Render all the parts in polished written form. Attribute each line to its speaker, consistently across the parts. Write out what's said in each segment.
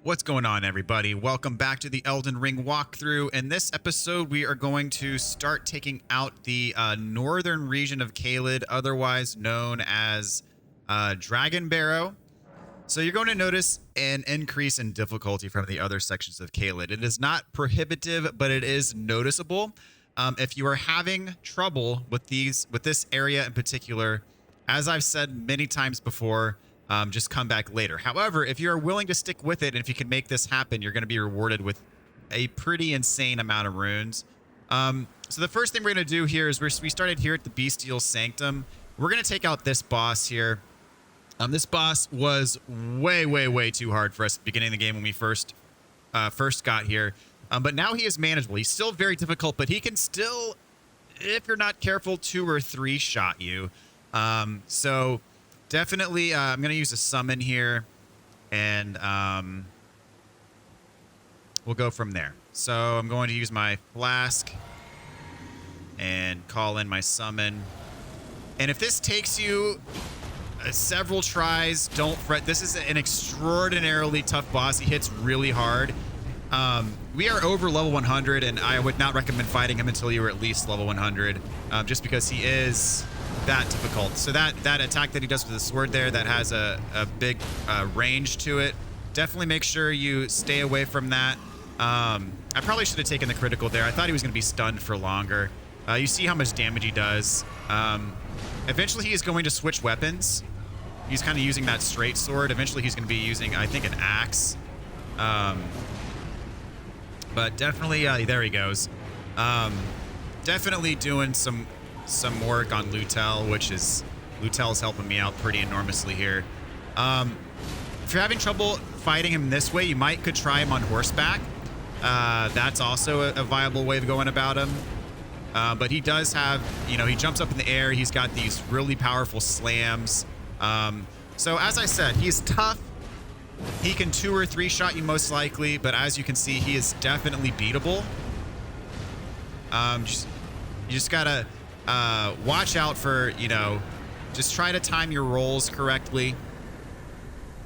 Speaker 1: What's going on, everybody? Welcome back to the Elden Ring walkthrough. In this episode, we are going to start taking out the northern region of Caelid, otherwise known as Dragonbarrow. So you're going to notice an increase in difficulty from the other sections of Caelid. It is not prohibitive, but it is noticeable. If you are having trouble with this area in particular, as I've said many times before, just come back later. However, if you're willing to stick with it and if you can make this happen, you're going to be rewarded with a pretty insane amount of runes. So the first thing we're going to do here is we started here at the Bestial Sanctum. We're going to take out this boss here. This boss was way too hard for us at the beginning of the game when we first got here. But now he is manageable. He's still very difficult, but he can still, if you're not careful, 2 or 3 shot you. So definitely, I'm going to use a summon here, and we'll go from there. So I'm going to use my flask and call in my summon. And if this takes you several tries, don't fret. This is an extraordinarily tough boss. He hits really hard. We are over level 100, and I would not recommend fighting him until you are at least level 100, just because he is that difficult. So that attack that he does with the sword there, that has a big range to it, definitely make sure you stay away from that. I probably should have taken the critical there. I thought he was going to be stunned for longer. You see how much damage he does. Eventually he is going to switch weapons. He's kind of using that straight sword. Eventually he's going to be using, I think, an axe. But definitely, there he goes. Definitely doing some work on Lutel, which is, Lutel's helping me out pretty enormously here. If you're having trouble fighting him this way, you could try him on horseback. That's also a viable way of going about him. But he does have, he jumps up in the air. He's got these really powerful slams. So as I said, he's tough. He can 2 or 3 shot you most likely, but as you can see, he is definitely beatable. You just gotta watch out for, just try to time your rolls correctly,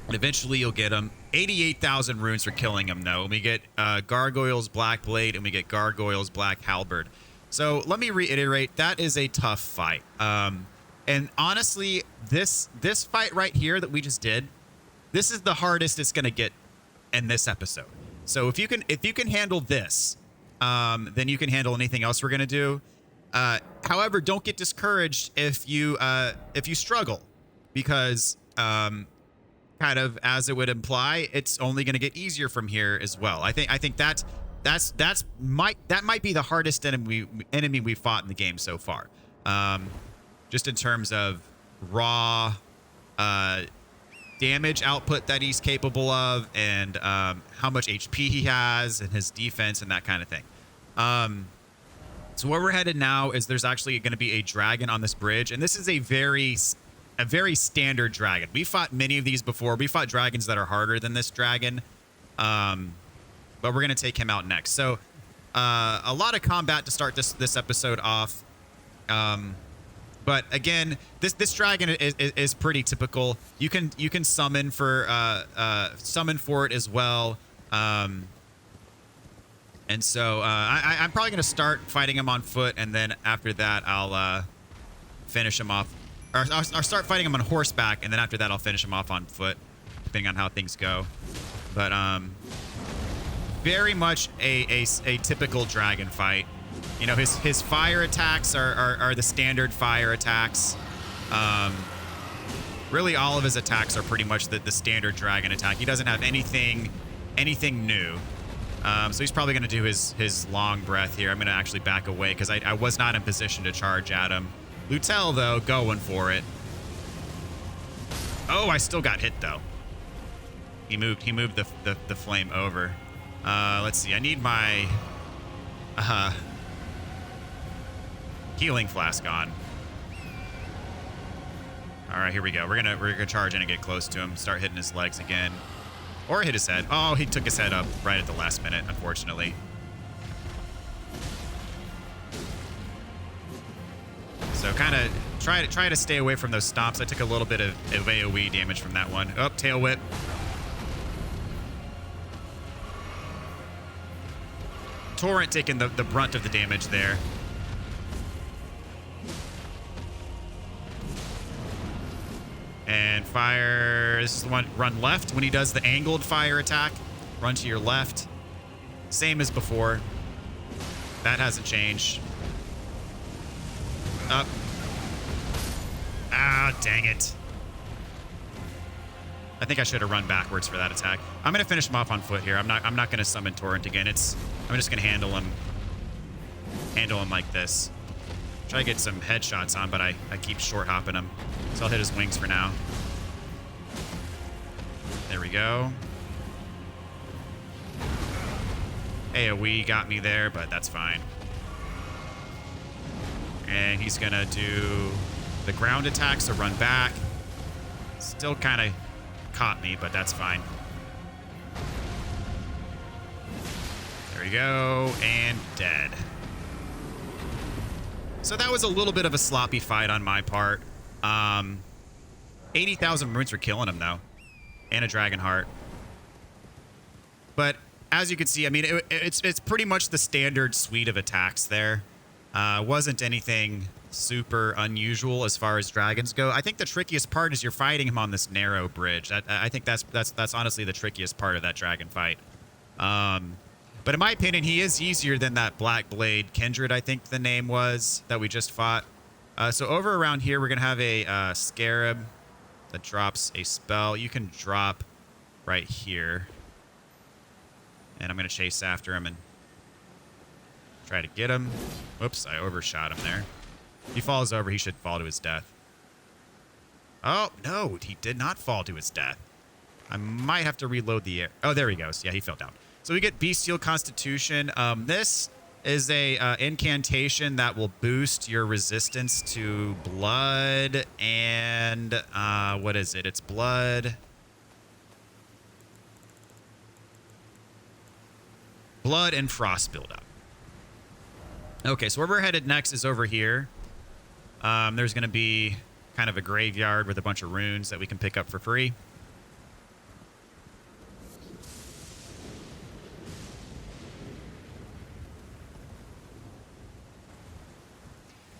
Speaker 1: and eventually you'll get him. 88,000 runes for killing him, though. We get Gargoyle's Black Blade, and we get Gargoyle's Black Halberd. So let me reiterate, that is a tough fight. And honestly, this fight right here that we just did, this is the hardest it's going to get in this episode. So if you can handle this, then you can handle anything else we're going to do. However, don't get discouraged if you struggle, because kind of as it would imply, it's only going to get easier from here as well. I think that might be the hardest enemy we fought in the game so far. Just in terms of raw damage output that he's capable of, and how much HP he has, and his defense, and that kind of thing. So where we're headed now is there's actually going to be a dragon on this bridge, and this is a very standard dragon. We fought many of these before. We fought dragons that are harder than this dragon, but we're going to take him out next. So a lot of combat to start this episode off. But again, this dragon is pretty typical. You can summon for it as well. And so I'm probably going to start fighting him on foot, and then after that I'll finish him off. Or I'll start fighting him on horseback, and then after that I'll finish him off on foot, depending on how things go. But very much a typical dragon fight. His fire attacks are the standard fire attacks. Really, all of his attacks are pretty much the standard dragon attack. He doesn't have anything new. So he's probably going to do his long breath here. I'm going to actually back away because I was not in position to charge at him. Lutel, though, going for it. Oh, I still got hit, though. He moved the flame over. Let's see. I need my healing flask on. All right, here we go. We're gonna charge in and get close to him. Start hitting his legs again, or hit his head. Oh, he took his head up right at the last minute, unfortunately. So kind of try to stay away from those stomps. I took a little bit of AoE damage from that one. Oh, tail whip. Torrent taking the brunt of the damage there. And fire. This is the one. Run left when he does the angled fire attack. Run to your left. Same as before. That hasn't changed. Up. Ah, dang it. I think I should have run backwards for that attack. I'm gonna finish him off on foot here. I'm not gonna summon Torrent again. I'm just gonna handle him like this. Try to get some headshots on, but I keep short hopping him. So I'll hit his wings for now. There we go. AoE got me there, but that's fine. And he's gonna do the ground attack, so run back. Still kind of caught me, but that's fine. There we go, and dead. So that was a little bit of a sloppy fight on my part. 80,000 runes for killing him, though. And a dragon heart. But as you can see, I mean, it's pretty much the standard suite of attacks there. Wasn't anything super unusual as far as dragons go. I think the trickiest part is you're fighting him on this narrow bridge. I think that's honestly the trickiest part of that dragon fight. But in my opinion, he is easier than that Black Blade Kindred, I think the name was, that we just fought. So over around here, we're going to have a scarab that drops a spell. You can drop right here. And I'm going to chase after him and try to get him. Whoops, I overshot him there. If he falls over, he should fall to his death. Oh, no, he did not fall to his death. I might have to reload the air. Oh, there he goes. Yeah, he fell down. So we get Bestial Constitution. This is a incantation that will boost your resistance to blood and what is it? It's blood and frost buildup. Okay, so where we're headed next is over here. There's going to be kind of a graveyard with a bunch of runes that we can pick up for free.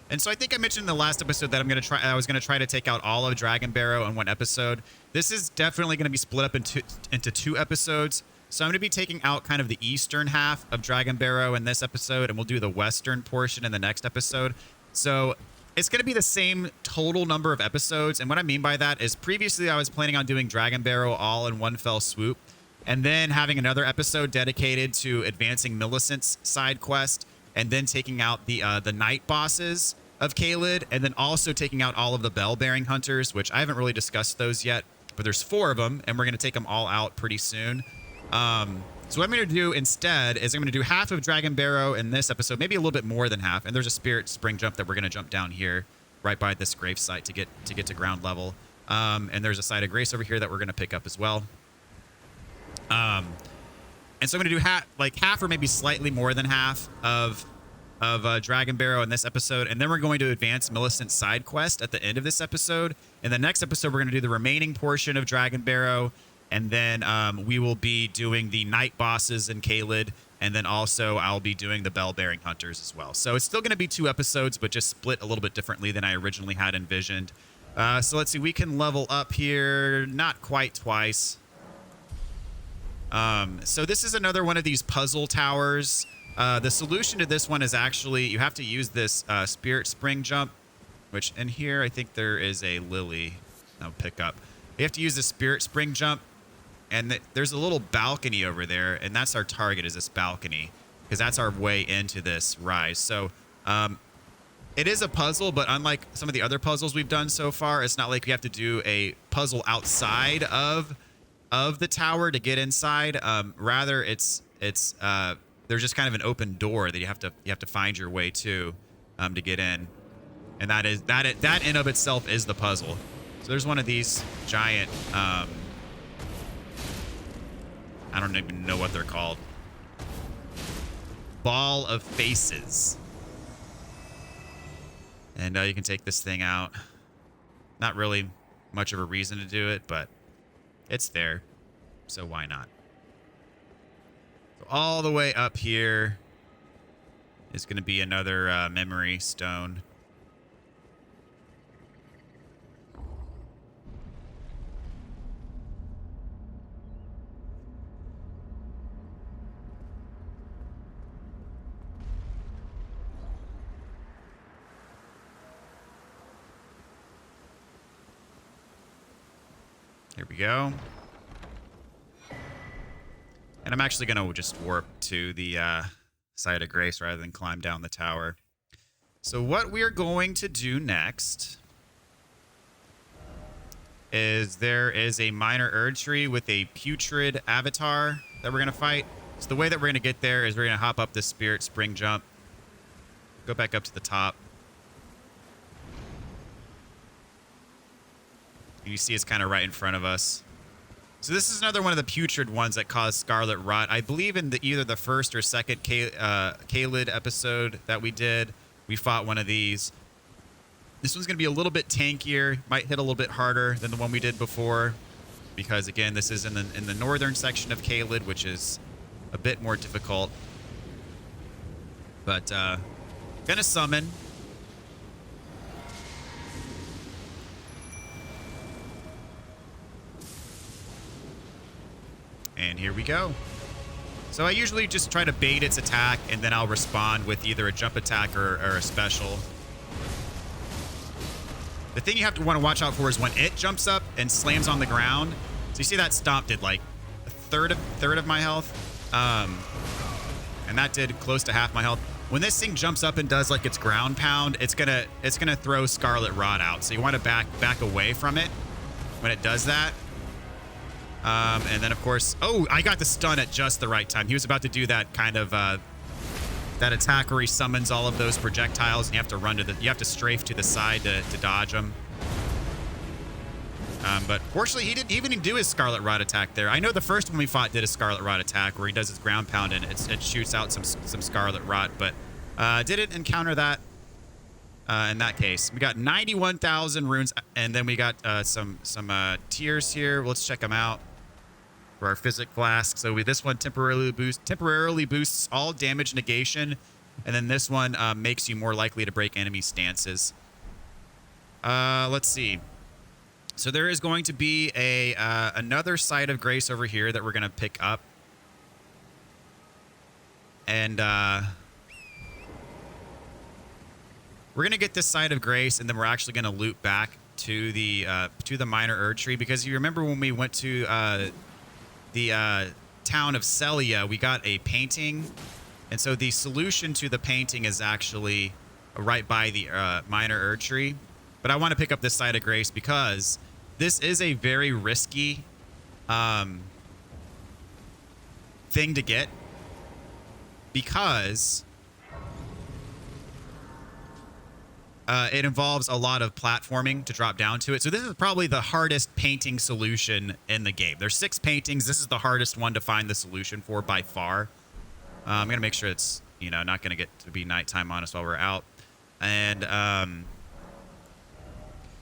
Speaker 1: And so I think I mentioned in the last episode that I was going to try to take out all of Dragonbarrow in one episode. This is definitely going to be split up into 2 episodes. So I'm going to be taking out kind of the eastern half of Dragonbarrow in this episode, and we'll do the western portion in the next episode. So it's going to be the same total number of episodes. And what I mean by that is previously I was planning on doing Dragonbarrow all in one fell swoop, and then having another episode dedicated to advancing Millicent's side quest, and then taking out the night bosses of Caelid, and then also taking out all of the bell-bearing hunters, which I haven't really discussed those yet, but there's 4 of them, and we're going to take them all out pretty soon. So what I'm going to do instead is I'm going to do half of Dragonbarrow in this episode, maybe a little bit more than half, and there's a Spirit Spring jump that we're going to jump down here right by this grave site to get to ground level. And there's a Site of Grace over here that we're going to pick up as well. And so I'm going to do half or maybe slightly more than half of Dragonbarrow in this episode, and then we're going to advance Millicent's side quest at the end of this episode. In the next episode, we're going to do the remaining portion of Dragonbarrow, and then we will be doing the night bosses in Caelid, and then also I'll be doing the bell-bearing hunters as well. So it's still going to be 2 episodes, but just split a little bit differently than I originally had envisioned. So let's see, we can level up here, not quite twice. So this is another one of these puzzle towers. The solution to this one is actually you have to use this Spirit Spring jump, which in here I think there is a lily I'll pick up. You have to use the Spirit Spring jump, and there's a little balcony over there, and that's our target, is this balcony, because that's our way into this rise. So it is a puzzle, but unlike some of the other puzzles we've done so far, it's not like we have to do a puzzle outside of the tower to get inside. Rather, it's there's just kind of an open door that you have to find your way to get in, and that in of itself is the puzzle. So there's one of these giant I don't even know what they're called. Ball of faces. And you can take this thing out. Not really much of a reason to do it, but it's there. So why not? So all the way up here is going to be another memory stone. Here we go. And I'm actually going to just warp to the site of grace rather than climb down the tower. So what we are going to do next is there is a minor Erd tree with a Putrid Avatar that we're going to fight. So the way that we're going to get there is we're going to hop up this Spirit Spring jump. Go back up to the top. And you see it's kind of right in front of us. So this is another one of the putrid ones that cause scarlet rot. I believe in either the first or second Caelid episode that we did, we fought one of these. This one's going to be a little bit tankier, might hit a little bit harder than the one we did before, because again, this is in the northern section of Caelid, which is a bit more difficult. But gonna summon. And here we go. So I usually just try to bait its attack, and then I'll respond with either a jump attack or a special. The thing you have to want to watch out for is when it jumps up and slams on the ground. So you see that stomp did like a third of my health. And that did close to half my health. When this thing jumps up and does like its ground pound, it's gonna throw Scarlet Rot out. So you want to back away from it when it does that. And then, of course, oh, I got the stun at just the right time. He was about to do that kind of that attack where he summons all of those projectiles, and you have to run to you have to strafe to the side to dodge them. But fortunately, he didn't even do his Scarlet Rot attack there. I know the first one we fought did a Scarlet Rot attack where he does his ground pound and it shoots out some Scarlet Rot, but didn't encounter that in that case. We got 91,000 runes, and then we got some tiers here. Let's check them out. For our Physic Flask. So this one temporarily boosts all damage negation, and then this one makes you more likely to break enemy stances. Let's see. So there is going to be another Site of Grace over here that we're going to pick up. And we're going to get this Site of Grace, and then we're actually going to loop back to the minor Erd tree, because you remember when we went to the town of Celia, we got a painting, and so the solution to the painting is actually right by the minor Erd tree. But I want to pick up this Site of Grace because this is a very risky thing to get, because it involves a lot of platforming to drop down to it. So this is probably the hardest painting solution in the game. There's 6 paintings. This is the hardest one to find the solution for by far. I'm going to make sure it's, not going to get to be nighttime on us while we're out. And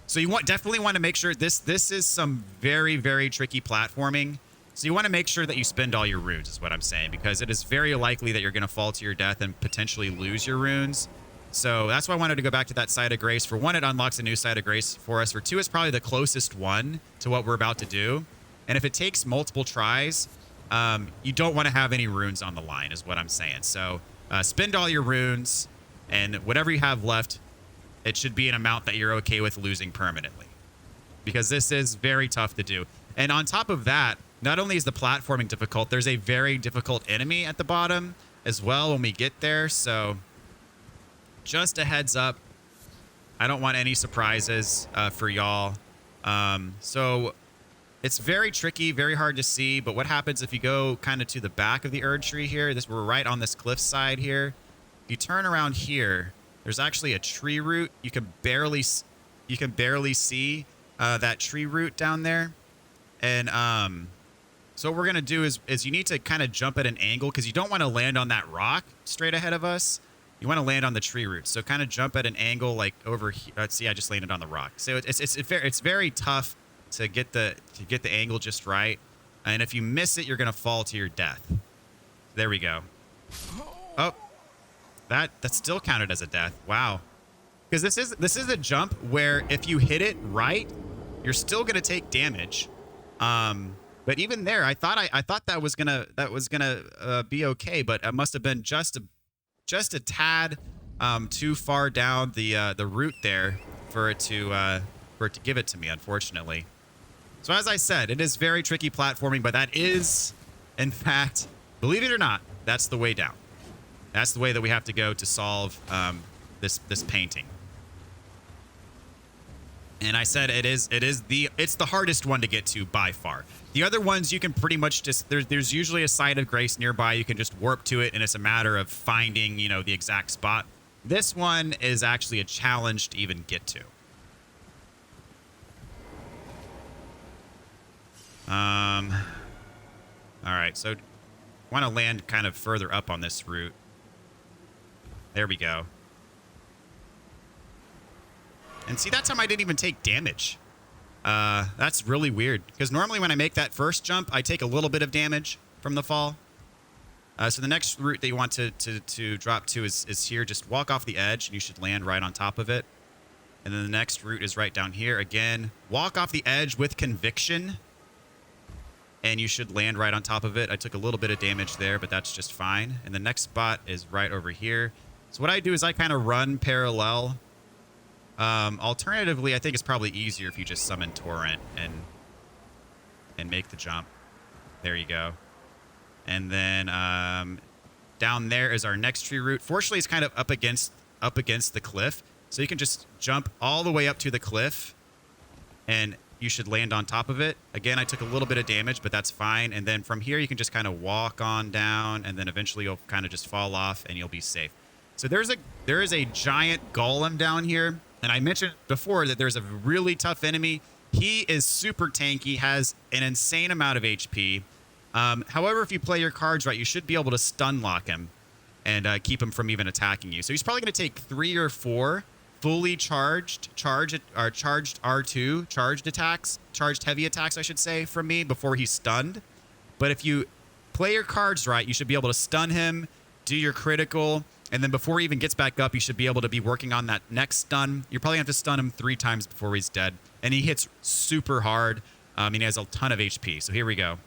Speaker 1: so you definitely want to make sure this is some very, very tricky platforming. So you want to make sure that you spend all your runes is what I'm saying, because it is very likely that you're going to fall to your death and potentially lose your runes. So that's why I wanted to go back to that Site of Grace. For one, it unlocks a new Site of Grace for us. For two, it's probably the closest one to what we're about to do. And if it takes multiple tries, you don't want to have any runes on the line is what I'm saying. So spend all your runes, and whatever you have left, it should be an amount that you're okay with losing permanently, because this is very tough to do. And on top of that, not only is the platforming difficult, there's a very difficult enemy at the bottom as well when we get there. So just a heads up, I don't want any surprises for y'all. So it's very tricky, very hard to see. But what happens if you go kind of to the back of the Erd tree here? We're right on this cliff side here. If you turn around here, there's actually a tree root. You can barely see that tree root down there. And so what we're gonna do is you need to kind of jump at an angle, because you don't want to land on that rock straight ahead of us. You want to land on the tree roots. So kind of jump at an angle like over here. Let's see, I just landed on the rock. So it's very tough to get the angle just right. And if you miss it, you're gonna fall to your death. There we go. Oh, That still counted as a death. Wow. Because this is a jump where if you hit it right, you're still gonna take damage. But even there, I thought that was gonna be okay, but it must have been just a tad too far down the route there for it to give it to me, unfortunately. So as I said, it is very tricky platforming, but that is, in fact, believe it or not, that's the way down. That's the way that we have to go to solve this painting. And I said it's the hardest one to get to by far. The other ones you can pretty much just there's usually a site of grace nearby. You can just warp to it, and it's a matter of finding, you know, the exact spot. This one is actually a challenge to even get to. All right, so want to land kind of further up on this route. There we go. And see, that time I didn't even take damage. That's really weird, because normally when I make that first jump, I take a little bit of damage from the fall. So the next route that you want to drop to is here. Just walk off the edge, and you should land right on top of it. And then the next route is right down here. Again, walk off the edge with conviction, and you should land right on top of it. I took a little bit of damage there, but that's just fine. And the next spot is right over here. So what I do is I kind of run parallel. Alternatively, I think it's probably easier if you just summon Torrent and make the jump. There you go. And then down there is our next tree route. Fortunately, it's kind of up against the cliff, so you can just jump all the way up to the cliff, and you should land on top of it. Again, I took a little bit of damage, but that's fine. And then from here, you can just kind of walk on down, and then eventually you'll kind of just fall off, and you'll be safe. So there is a giant golem down here. And I mentioned before that there's a really tough enemy. He is super tanky, has an insane amount of HP. However, if you play your cards right, you should be able to stun lock him and keep him from even attacking you. So he's probably going to take 3 or 4 fully charged R2, charged heavy attacks, I should say, from me before he's stunned. But if you play your cards right, you should be able to stun him, do your critical, and then before he even gets back up, you should be able to be working on that next stun. You're probably going to have to stun him 3 times before he's dead. And he hits super hard. And he has a ton of HP. So here we go.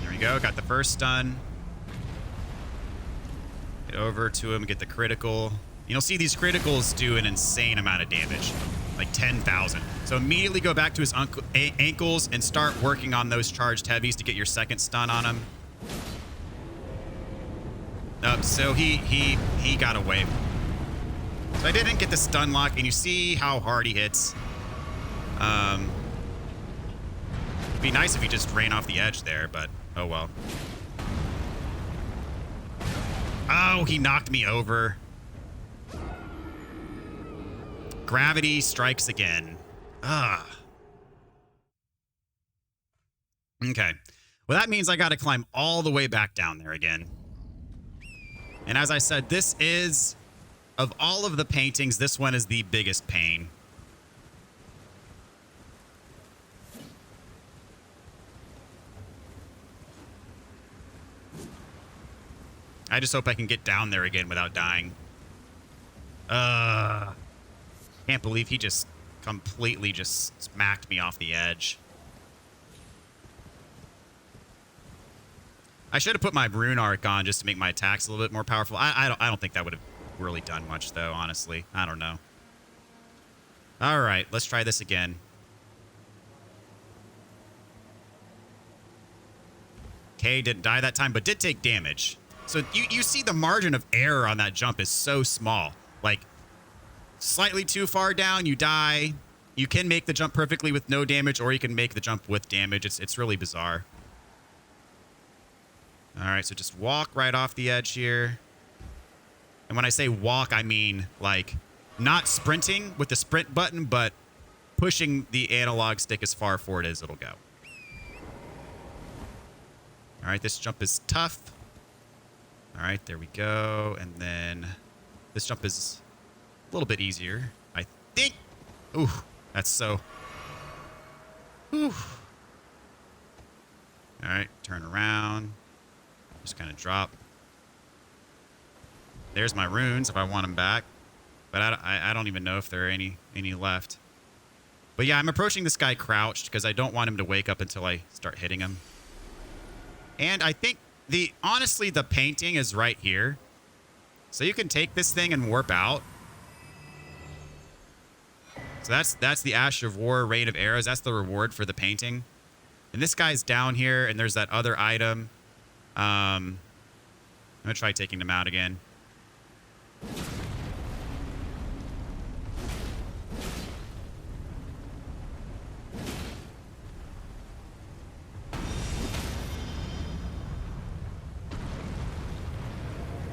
Speaker 1: There we go. Got the first stun. Get over to him, get the critical. You'll see these criticals do an insane amount of damage. Like 10,000. So immediately go back to his ankles and start working on those charged heavies to get your second stun on him. So he got away. So I didn't get the stun lock, and you see how hard he hits. It'd be nice if he just ran off the edge there, but oh well. Oh, he knocked me over. Gravity strikes again. Okay. Well, that means I got to climb all the way back down there again. And as I said, this is, of all of the paintings, this one is the biggest pain. I just hope I can get down there again without dying. Can't believe he just completely just smacked me off the edge. I should have put my rune arc on just to make my attacks a little bit more powerful. I don't think that would have really done much, though, honestly. I don't know. All right, let's try this again. Okay, didn't die that time, but did take damage. So you see the margin of error on that jump is so small. Like, slightly too far down, you die. You can make the jump perfectly with no damage, or you can make the jump with damage. It's really bizarre. All right, so just walk right off the edge here. And when I say walk, I mean, like, not sprinting with the sprint button, but pushing the analog stick as far forward as it'll go. All right, this jump is tough. All right, there we go. And then this jump is a little bit easier, I think. Ooh, That's so... Whew. All right, turn around. Just kind of drop. There's my runes if I want them back. But I don't even know if there are any left. But yeah, I'm approaching this guy crouched because I don't want him to wake up until I start hitting him. And I think honestly, the painting is right here. So you can take this thing and warp out. So that's the Ash of War, Rain of Arrows. That's the reward for the painting. And this guy's down here, and there's that other item. I'm going to try taking them out again.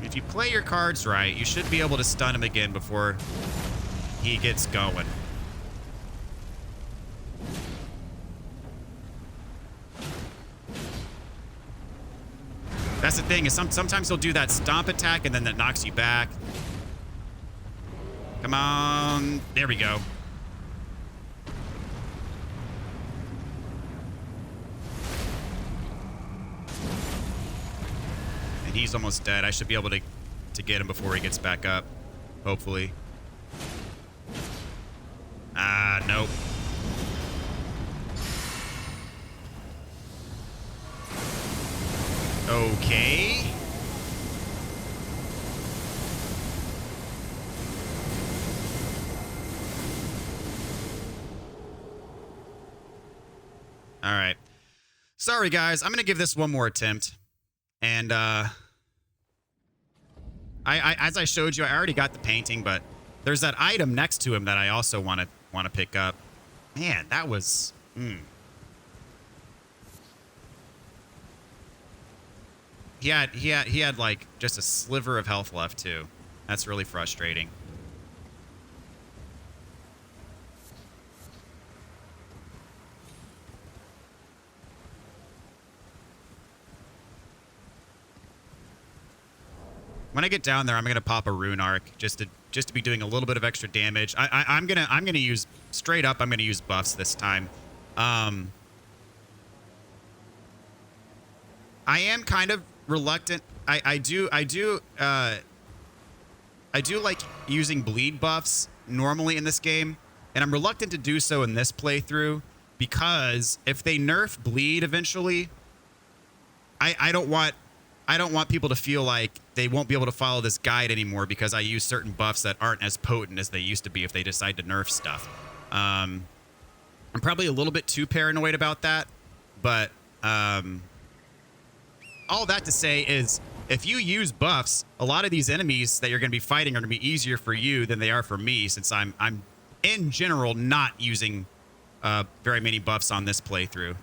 Speaker 1: If you play your cards right, you should be able to stun him again before he gets going. That's the thing, is sometimes he'll do that stomp attack and then that knocks you back. Come on. There we go. And he's almost dead. I should be able to get him before he gets back up. Hopefully. Ah, nope. Okay. All right. Sorry, guys. I'm going to give this one more attempt. And, as I showed you, I already got the painting, but there's that item next to him that I also want to pick up. Man, that was... He had like just a sliver of health left too. That's really frustrating. When I get down there, I'm gonna pop a rune arc just to be doing a little bit of extra damage. I'm gonna use straight up. I'm gonna use buffs this time. I am kind of reluctant. I do like using bleed buffs normally in this game, and I'm reluctant to do so in this playthrough because if they nerf bleed eventually, I don't want people to feel like they won't be able to follow this guide anymore because I use certain buffs that aren't as potent as they used to be if they decide to nerf stuff. I'm probably a little bit too paranoid about that, but all that to say is if you use buffs, a lot of these enemies that you're going to be fighting are going to be easier for you than they are for me, since I'm in general not using very many buffs on this playthrough.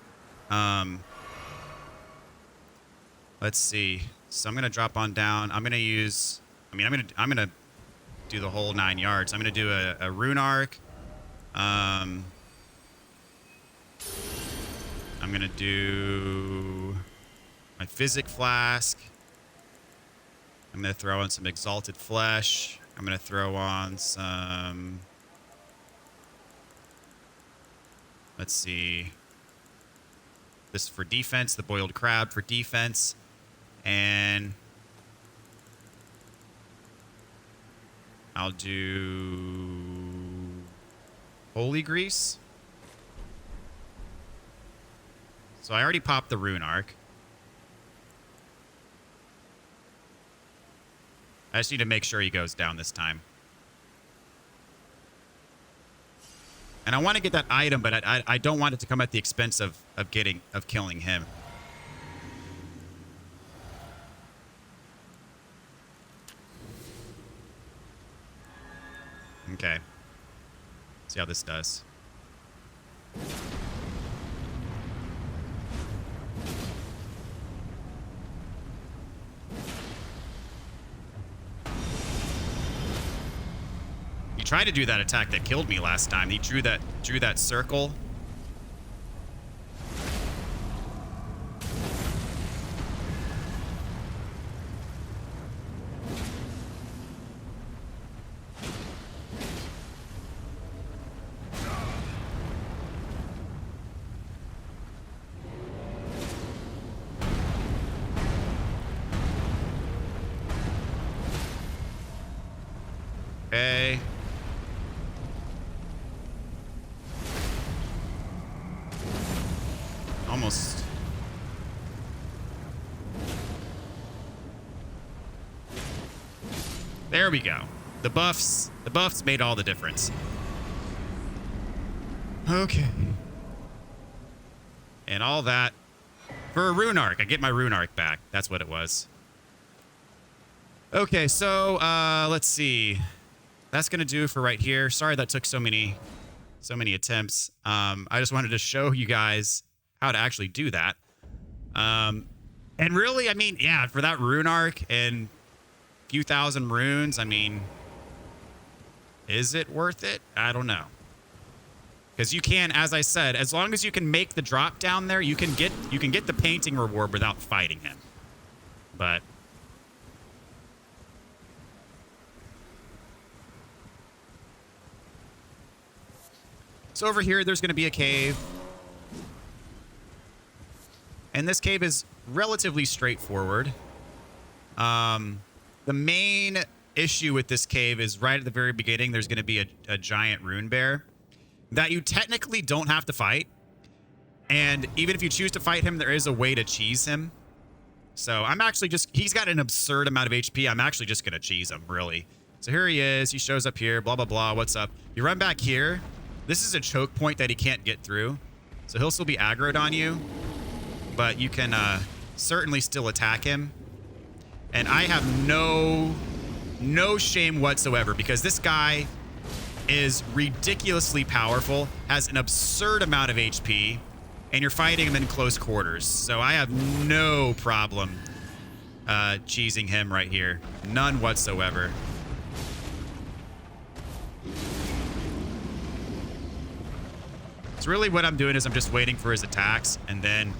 Speaker 1: Let's see. So I'm going to drop on down. I'm going to use... I'm going to do the whole 9 yards. I'm going to do a rune arc. I'm going to do my physic flask. I'm going to throw on some exalted flesh. I'm going to throw on some... Let's see. This is for defense. The boiled crab for defense. And I'll do holy grease. So I already popped the rune arc. I just need to make sure he goes down this time. And I want to get that item, but I don't want it to come at the expense of killing him. Okay. See how this does. He tried to do that attack that killed me last time. He drew that circle. Okay. Almost. There we go. The buffs made all the difference. Okay. And all that for a rune arc. I get my rune arc back. That's what it was. Okay, so let's see. That's gonna do for right here. Sorry that took so many attempts. I just wanted to show you guys how to actually do that. And really, I mean, yeah, for that rune arc and a few thousand runes, I mean, is it worth it? I don't know. Because you can, as I said, as long as you can make the drop down there, you can get the painting reward without fighting him. But so over here, there's going to be a cave. And this cave is relatively straightforward. The main issue with this cave is right at the very beginning, there's going to be a giant rune bear that you technically don't have to fight. And even if you choose to fight him, there is a way to cheese him. So I'm actually just, he's got an absurd amount of HP. I'm actually just going to cheese him, really. So here he is. He shows up here, blah, blah, blah. What's up? You run back here. This is a choke point that he can't get through. So he'll still be aggroed on you. But you can certainly still attack him. And I have no shame whatsoever because this guy is ridiculously powerful, has an absurd amount of HP, and you're fighting him in close quarters. So I have no problem cheesing him right here. None whatsoever. So really what I'm doing is I'm just waiting for his attacks, and then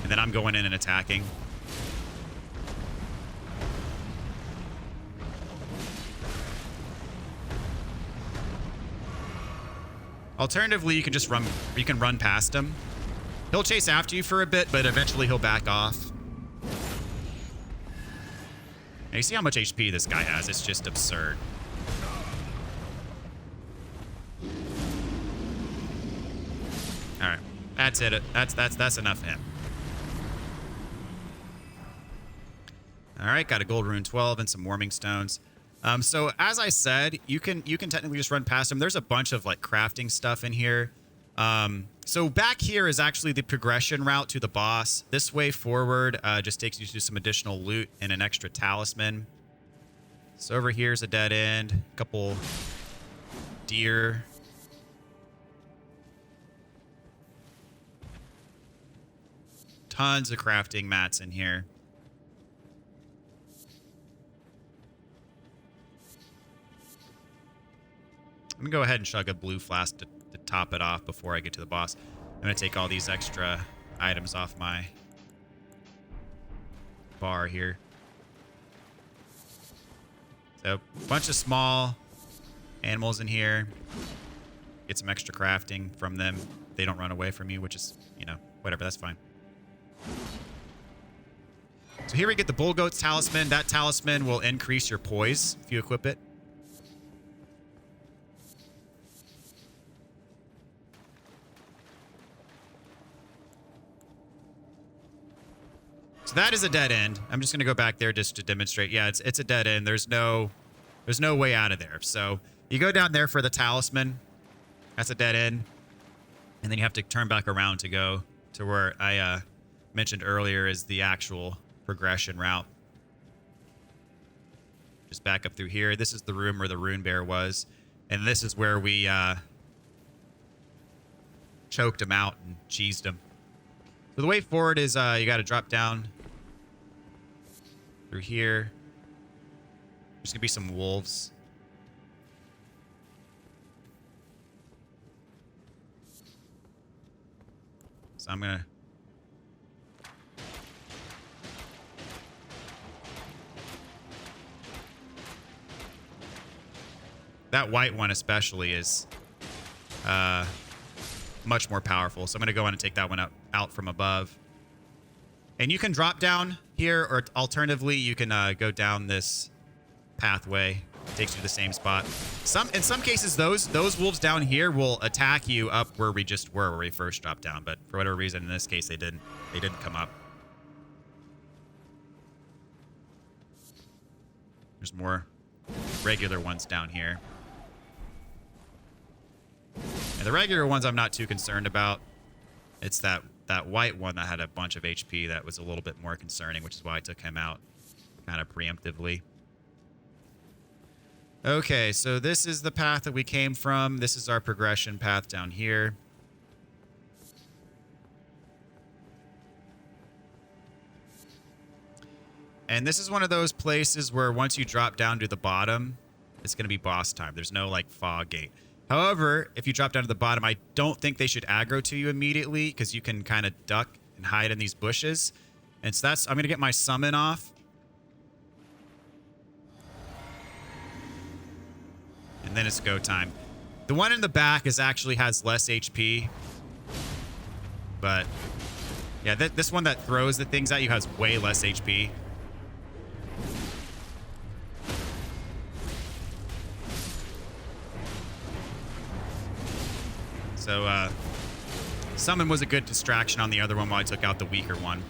Speaker 1: I'm going in and attacking. Alternatively, you can run past him. He'll chase after you for a bit, but eventually he'll back off. And you see how much HP this guy has? It's just absurd. All right, that's it. That's enough of him. All right, got a gold rune 12 and some warming stones. So as I said, you can technically just run past him. There's a bunch of like crafting stuff in here. So back here is actually the progression route to the boss. This way forward just takes you to some additional loot and an extra talisman. So over here's a dead end, a couple deer. Tons of crafting mats in here. I'm going to go ahead and chug a blue flask to top it off before I get to the boss. I'm going to take all these extra items off my bar here. So, a bunch of small animals in here. Get some extra crafting from them. They don't run away from you, which is, you know, whatever. That's fine. So here we get the Bull Goat's Talisman. That talisman will increase your poise if you equip it. So that is a dead end. I'm just going to go back there just to demonstrate. Yeah, it's a dead end. There's no way out of there. So you go down there for the talisman. That's a dead end. And then you have to turn back around to go to where I mentioned earlier is the actual progression route. Just back up through here. This is the room where the rune bear was. And this is where we choked him out and cheesed him. So the way forward is you got to drop down through here. There's going to be some wolves. So I'm going to... That white one especially is much more powerful. So I'm going to go on and take that one out from above. And you can drop down here, or alternatively, you can go down this pathway Takes you to the same spot. In some cases, those wolves down here will attack you up where we just were, where we first dropped down. But for whatever reason, in this case, they didn't come up. There's more regular ones down here. And the regular ones I'm not too concerned about. It's that white one that had a bunch of HP that was a little bit more concerning, which is why I took him out kind of preemptively. Okay, so this is the path that we came from. This is our progression path down here. And this is one of those places where once you drop down to the bottom, it's going to be boss time. There's no, like, fog gate. However, if you drop down to the bottom, I don't think they should aggro to you immediately because you can kind of duck and hide in these bushes. And so I'm going to get my summon off. And then it's go time. The one in the back actually has less HP. But, yeah, this one that throws the things at you has way less HP. So, summon was a good distraction on the other one while I took out the weaker one.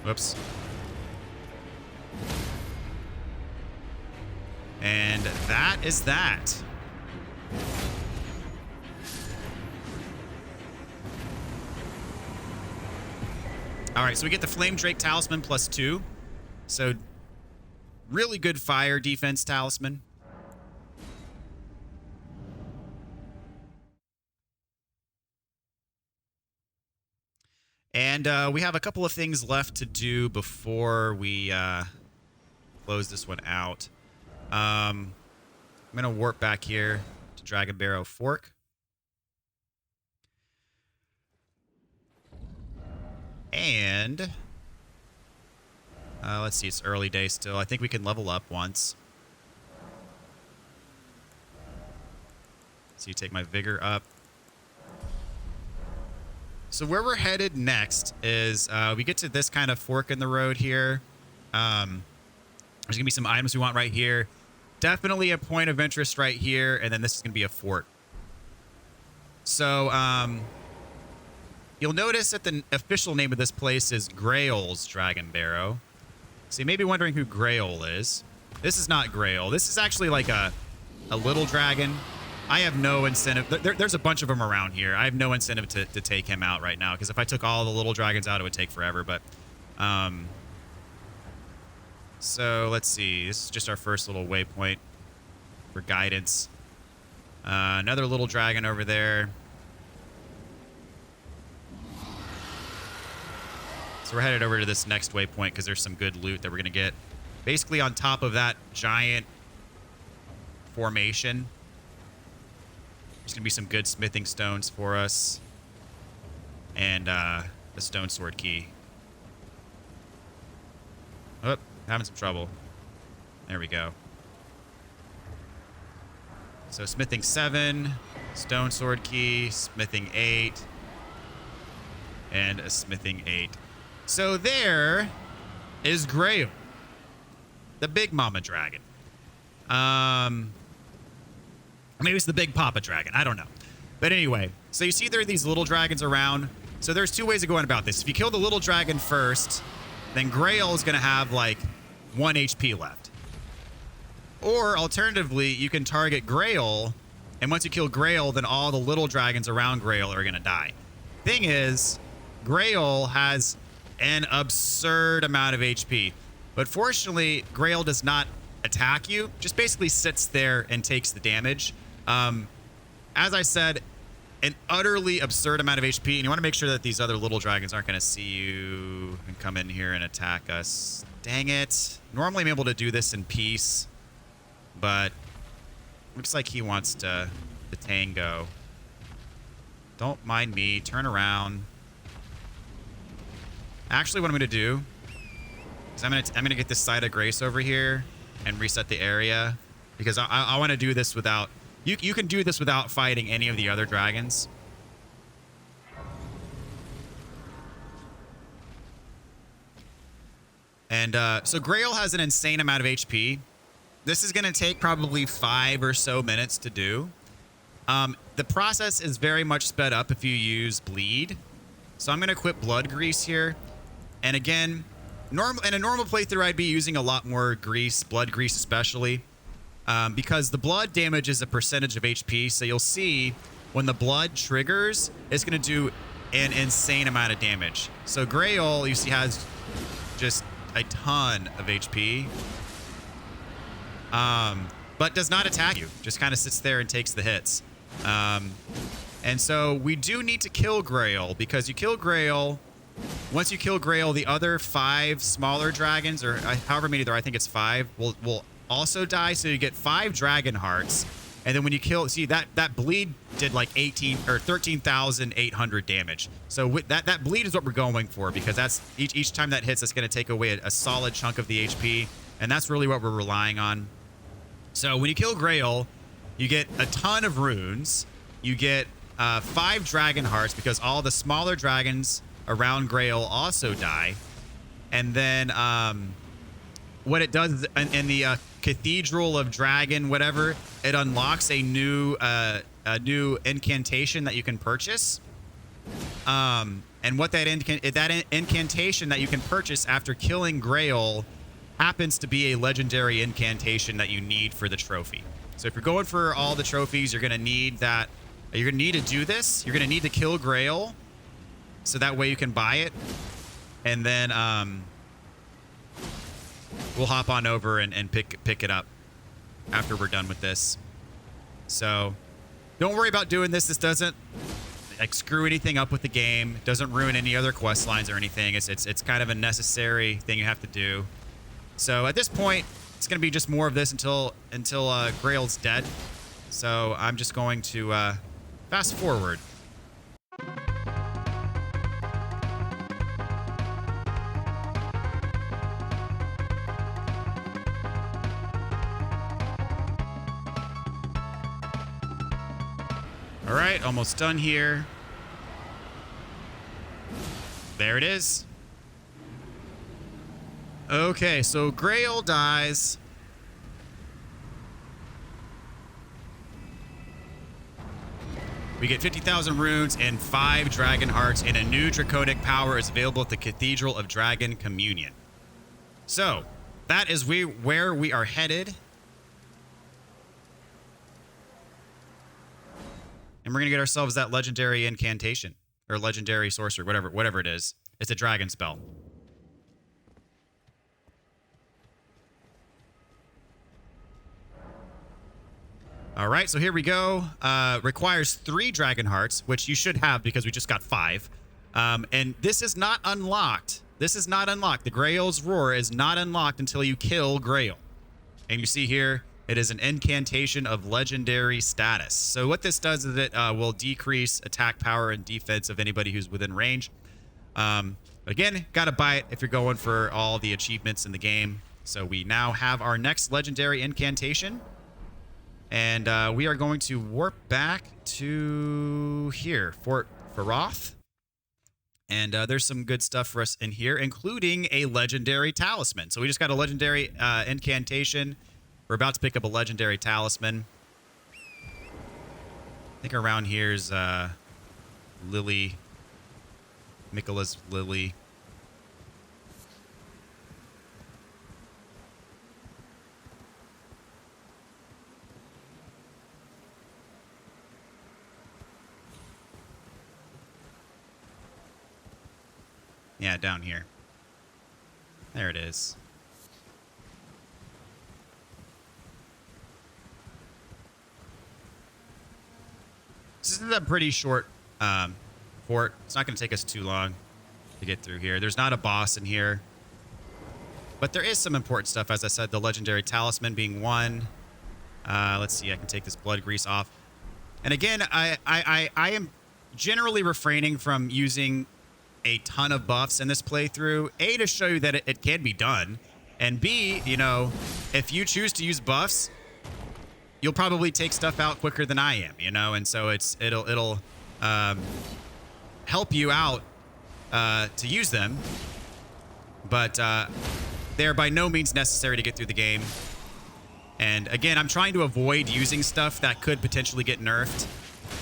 Speaker 1: Whoops. And that is that. All right, so we get the Flame Drake Talisman +2. So, really good fire defense talisman. And we have a couple of things left to do before we close this one out. I'm going to warp back here to Dragonbarrow Fork. And let's see, it's early day still. I think we can level up once. So you take my vigor up. So where we're headed next is we get to this kind of fork in the road here. There's going to be some items we want right here. Definitely a point of interest right here, and then this is going to be a fort. So you'll notice that the official name of this place is Grail's Dragonbarrow. So you may be wondering who Grail is. This is not Grail. This is actually like a little dragon. I have no incentive. There's a bunch of them around here. I have no incentive to take him out right now, because if I took all the little dragons out, it would take forever. But so let's see. This is just our first little waypoint for guidance. Another little dragon over there. So we're headed over to this next waypoint because there's some good loot that we're going to get. Basically on top of that giant formation. There's going to be some good smithing stones for us. And the stone sword key. Oh, having some trouble. There we go. So smithing 7, stone sword key, smithing 8, and a smithing 8. So there is Grail, the big mama dragon. Maybe it's the big papa dragon. I don't know. But anyway, so you see there are these little dragons around. So there's two ways of going about this. If you kill the little dragon first, then Grail is going to have like 1 HP left. Or alternatively, you can target Grail, and once you kill Grail, then all the little dragons around Grail are going to die. Thing is, Grail has an absurd amount of HP. But fortunately, Grail does not attack you, just basically sits there and takes the damage. As I said, an utterly absurd amount of HP, and you want to make sure that these other little dragons aren't going to see you and come in here and attack us. Dang it. Normally I'm able to do this in peace, but looks like he wants to tango. Don't mind me. Turn around. Actually, what I'm going to do is I'm going to get this side of grace over here and reset the area, because I want to do this without... You can do this without fighting any of the other dragons. And so Grail has an insane amount of HP. This is going to take probably 5 or so minutes to do. The process is very much sped up if you use bleed. So I'm going to equip blood grease here. And again, in a normal playthrough, I'd be using a lot more grease, blood grease especially, because the blood damage is a percentage of HP. So you'll see when the blood triggers, it's going to do an insane amount of damage. So Grail, you see, has just a ton of HP, but does not attack you. Just kind of sits there and takes the hits. And so we do need to kill Grail, because you kill Grail. Once you kill Grail, the other 5 smaller dragons, or however many there are, I think it's 5, will also die. So you get 5 dragon hearts. And then when you kill, see that bleed did like 13,800 damage. So with that bleed is what we're going for, because that's each time that hits, that's going to take away a solid chunk of the HP. And that's really what we're relying on. So when you kill Grail, you get a ton of runes. You get 5 dragon hearts, because all the smaller dragons around Grail also die. And then what it does in the Cathedral of Dragon, whatever, it unlocks a new incantation that you can purchase. And what that incantation that you can purchase after killing Grail happens to be a legendary incantation that you need for the trophy. So if you're going for all the trophies, you're gonna need that. You're gonna need to do this. You're gonna need to kill Grail, so that way you can buy it, and then we'll hop on over and pick it up after we're done with this. So don't worry about doing this. This doesn't like screw anything up with the game. It doesn't ruin any other quest lines or anything. It's kind of a necessary thing you have to do. So at this point, it's gonna be just more of this until Grail's dead. So I'm just going to fast forward. All right, almost done here. There it is. Okay, so Grail dies. We get 50,000 runes and 5 dragon hearts, and a new draconic power is available at the Cathedral of Dragon Communion. So that is where we are headed. And we're going to get ourselves that legendary incantation, or legendary sorcery, whatever it is. It's a dragon spell. All right, so here we go. Requires 3 dragon hearts, which you should have because we just got 5. And this is not unlocked. This is not unlocked. The Grail's Roar is not unlocked until you kill Grail. And you see here, it is an incantation of legendary status. So what this does is it will decrease attack power and defense of anybody who's within range. Again, gotta buy it if you're going for all the achievements in the game. So we now have our next legendary incantation. And we are going to warp back to here, Fort Faroth. And there's some good stuff for us in here, including a legendary talisman. So we just got a legendary incantation. We're about to pick up a legendary talisman. I think around here's Lily. Michaela's Lily. Yeah, down here. There it is. This is a pretty short fort. It's not going to take us too long to get through here. There's not a boss in here. But there is some important stuff, as I said, the legendary talisman being one. Let's see, I can take this blood grease off. And again, I am generally refraining from using a ton of buffs in this playthrough. A, to show you that it can be done. And B, you know, if you choose to use buffs, you'll probably take stuff out quicker than I am, you know? And so it'll help you out to use them. But they're by no means necessary to get through the game. And again, I'm trying to avoid using stuff that could potentially get nerfed,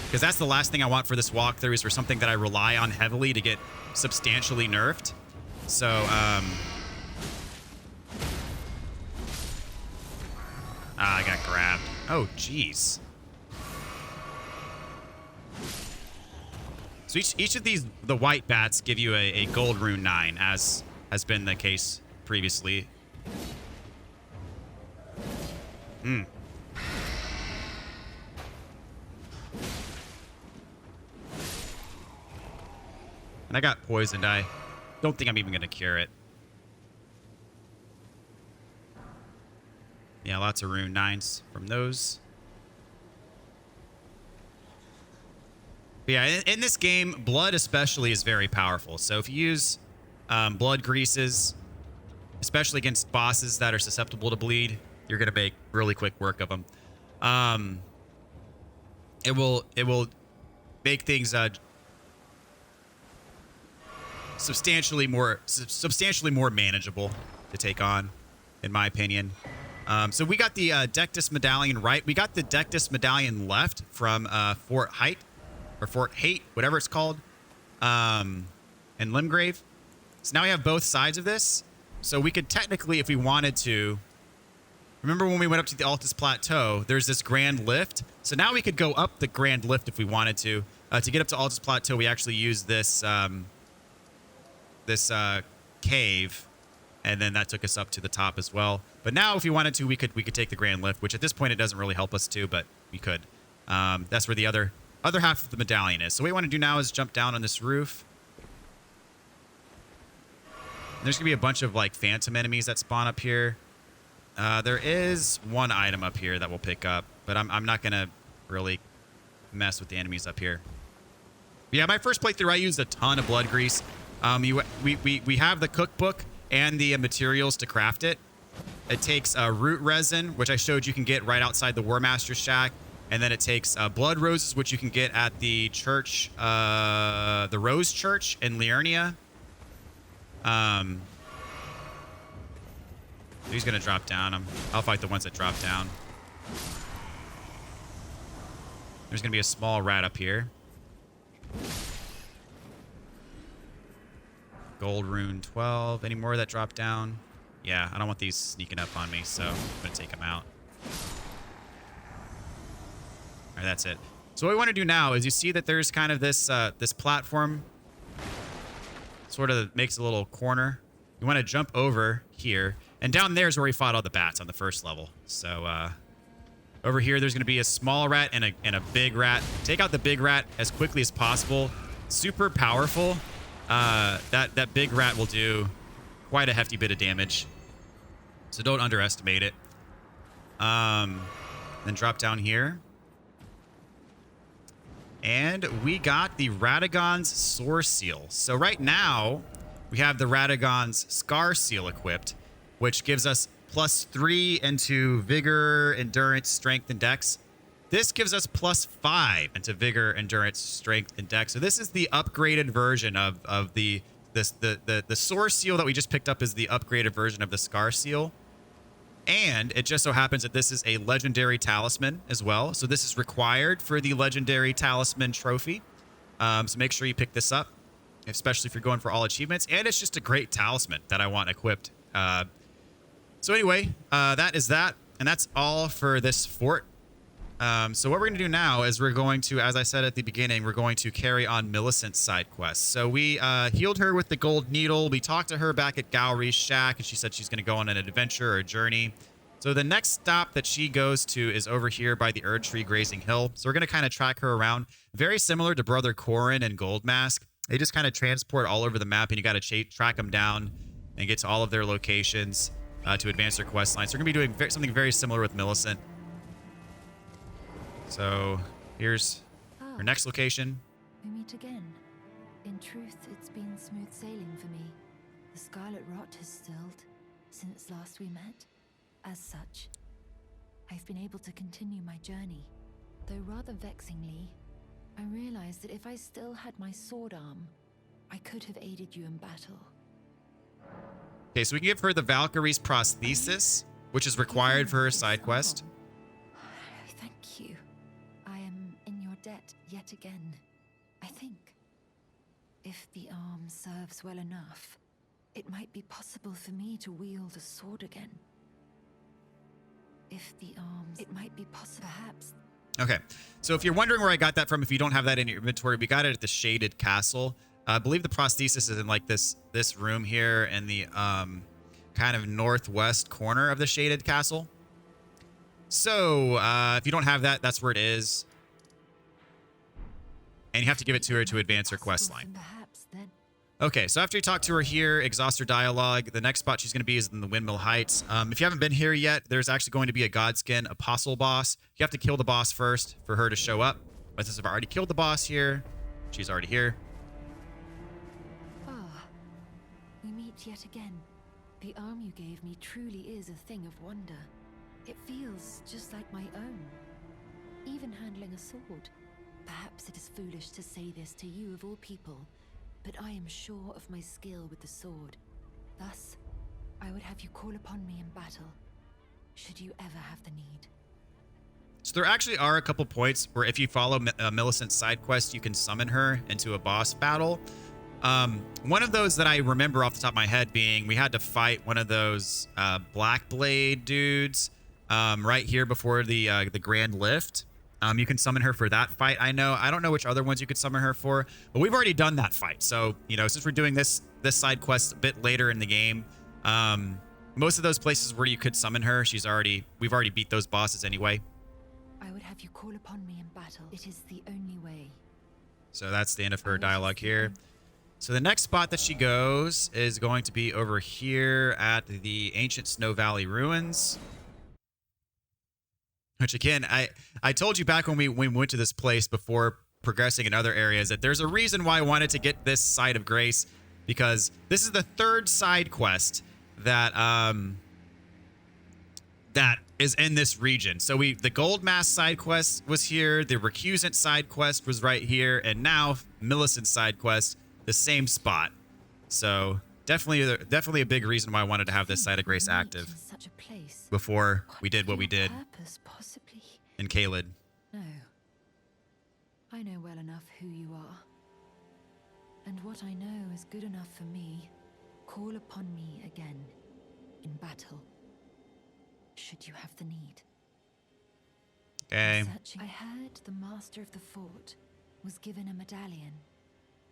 Speaker 1: because that's the last thing I want for this walkthrough, is for something that I rely on heavily to get substantially nerfed. So, I got grabbed. Oh, jeez. So each of these, the white bats, give you a gold rune 9, as has been the case previously. Hmm. And I got poisoned. I don't think I'm even going to cure it. Yeah, lots of rune 9s from those. But yeah, in this game, blood especially is very powerful. So if you use blood greases, especially against bosses that are susceptible to bleed, you're going to make really quick work of them. It will make things substantially more manageable to take on, in my opinion. So we got the Dectus Medallion right. We got the Dectus Medallion left from Fort Height, or Fort Hate, whatever it's called, and Limgrave. So now we have both sides of this. So we could technically, if we wanted to, remember when we went up to the Altus Plateau, there's this Grand Lift. So now we could go up the Grand Lift if we wanted to. To get up to Altus Plateau, we actually use this cave, and then that took us up to the top as well. But now, if we wanted to, we could take the Grand Lift, which at this point it doesn't really help us to, but we could. That's where the other half of the medallion is. So what we want to do now is jump down on this roof. And there's gonna be a bunch of like phantom enemies that spawn up here. There is one item up here that we'll pick up, but I'm not gonna really mess with the enemies up here. But yeah, my first playthrough, I used a ton of blood grease. We have the cookbook and the materials to craft it. It takes root resin, which I showed you can get right outside the War Master's shack, and then it takes blood roses, which you can get at the church, the Rose Church in Liurnia. He's gonna drop down. I'll fight the ones that drop down. There's gonna be a small rat up here. Gold rune 12. Any more that drop down? Yeah, I don't want these sneaking up on me, so I'm gonna take them out. All right, that's it. So what we want to do now is, you see that there's kind of this this platform, sort of makes a little corner. You want to jump over here, and down there is where we fought all the bats on the first level. So over here, there's going to be a small rat and a big rat. Take out the big rat as quickly as possible. Super powerful. That big rat will do quite a hefty bit of damage, so don't underestimate it. Then drop down here. And we got the Radagon's Sore Seal. So right now, we have the Radagon's Scar Seal equipped, which gives us +3 into Vigor, Endurance, Strength, and Dex. This gives us +5 into Vigor, Endurance, Strength, and Dex. So this is the upgraded version of the Sore Seal that we just picked up, is the upgraded version of the Scar Seal. And it just so happens that this is a legendary talisman as well. So this is required for the legendary talisman trophy. So make sure you pick this up, especially if you're going for all achievements. And it's just a great talisman that I want equipped. So anyway, that is that. And that's all for this fort. So what we're going to do now is we're going to, as I said at the beginning, we're going to carry on Millicent's side quests. So we healed her with the gold needle. We talked to her back at Gowry's shack, and she said she's going to go on an adventure or a journey. So the next stop that she goes to is over here by the Erd Tree Grazing Hill. So we're going to kind of track her around. Very similar to Brother Corrin and Goldmask. They just kind of transport all over the map, and you got to track them down and get to all of their locations to advance their quest line. So we're going to be doing something very similar with Millicent. So here's our next location.
Speaker 2: We meet again. In truth, it's been smooth sailing for me. The scarlet rot has stilled since last we met. As such, I've been able to continue my journey. Though rather vexingly, I realized that if I still had my sword arm, I could have aided you in battle.
Speaker 1: Okay, so we can give her the Valkyrie's prosthesis. which is required for her side quest.
Speaker 2: Thank you. I am in your debt yet again, I think. If the arm serves well enough, it might be possible for me to wield a sword again. If the arms, it might be possible, perhaps.
Speaker 1: Okay, so if you're wondering where I got that from, if you don't have that in your inventory, we got it at the Shaded Castle. I believe the prosthesis is in like this room here in the kind of northwest corner of the Shaded Castle. So if you don't have that, that's where it is. And you have to give it to her to advance her quest line. Okay, so after you talk to her here, exhaust her dialogue, the next spot she's going to be is in the Windmill Heights. If you haven't been here yet, there's actually going to be a Godskin Apostle boss. You have to kill the boss first for her to show up. But since I've already killed the boss here, she's already here.
Speaker 2: Ah, we meet yet again. The arm you gave me truly is a thing of wonder. It feels just like my own. Even handling a sword. Perhaps it is foolish to say this to you of all people, but I am sure of my skill with the sword. Thus, I would have you call upon me in battle, should you ever have the need.
Speaker 1: So there actually are a couple points where if you follow Millicent's side quest, you can summon her into a boss battle. One of those that I remember off the top of my head being we had to fight one of those Black Blade dudes right here before the Grand Lift. You can summon her for that fight. I don't know which other ones you could summon her for, but we've already done that fight. So, since we're doing this side quest a bit later in the game, most of those places where you could summon her, we've already beat those bosses anyway.
Speaker 2: I would have you call upon me in battle. It is the only way.
Speaker 1: So that's the end of her dialogue here. So the next spot that she goes is going to be over here at the ancient Snow Valley ruins. Which again, I told you back when we went to this place before progressing in other areas that there's a reason why I wanted to get this side of Grace, because this is the third side quest that that is in this region. So the Gold Mask side quest was here, the Recusant side quest was right here, and now Millicent's side quest, the same spot. So definitely a big reason why I wanted to have this side of Grace active before we did what we did in Caelid.
Speaker 2: No. I know well enough who you are. And what I know is good enough for me. Call upon me again in battle, should you have the need.
Speaker 1: Okay.
Speaker 2: I heard the master of the fort was given a medallion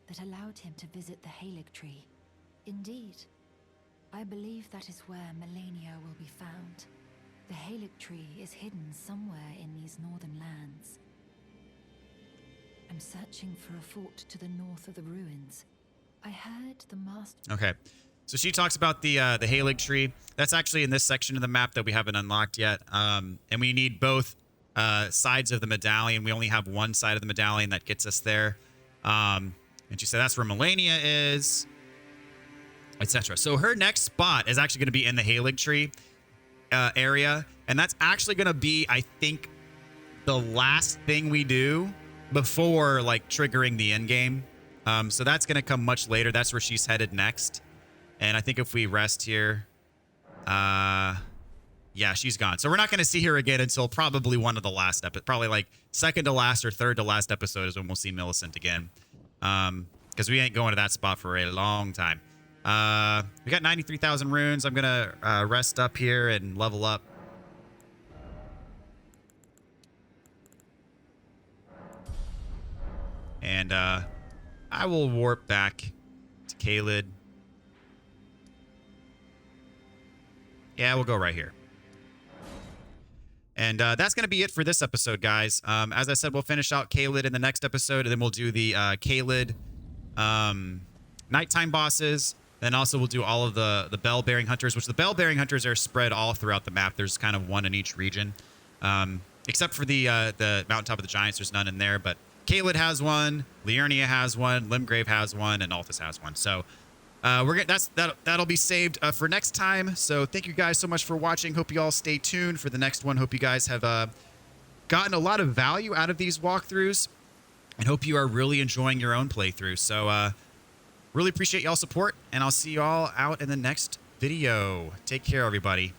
Speaker 2: that allowed him to visit the Caelid tree. Indeed, I believe that is where Melania will be found. The Caelid tree is hidden somewhere in these northern lands. I'm searching for a fort to the north of the ruins. I heard the master...
Speaker 1: Okay. So she talks about the Caelid tree. That's actually in this section of the map that we haven't unlocked yet. And we need both sides of the medallion. We only have one side of the medallion that gets us there. And she said that's where Melania is, etc. So her next spot is actually going to be in the Caelid tree area. And that's actually going to be, I think, the last thing we do before like triggering the end game. So that's going to come much later. That's where she's headed next. And I think if we rest here, yeah, she's gone. So we're not going to see her again until probably one of the last episodes, probably like second to last or third to last episode is when we'll see Millicent again. Because we ain't going to that spot for a long time. We got 93,000 runes. I'm going to rest up here and level up. And I will warp back to Caelid. Yeah, we'll go right here. And that's going to be it for this episode, guys. As I said, we'll finish out Caelid in the next episode, and then we'll do the Caelid nighttime bosses. Then also we'll do all of the bell-bearing hunters, which the bell-bearing hunters are spread all throughout the map. There's kind of one in each region. Except for the Mountaintop of the Giants, there's none in there, but Caelid has one, Liurnia has one, Limgrave has one, and Altus has one. So that'll be saved for next time. So thank you guys so much for watching. Hope you all stay tuned for the next one. Hope you guys have gotten a lot of value out of these walkthroughs, and hope you are really enjoying your own playthrough. So really appreciate y'all support, and I'll see you all out in the next video. Take care, everybody.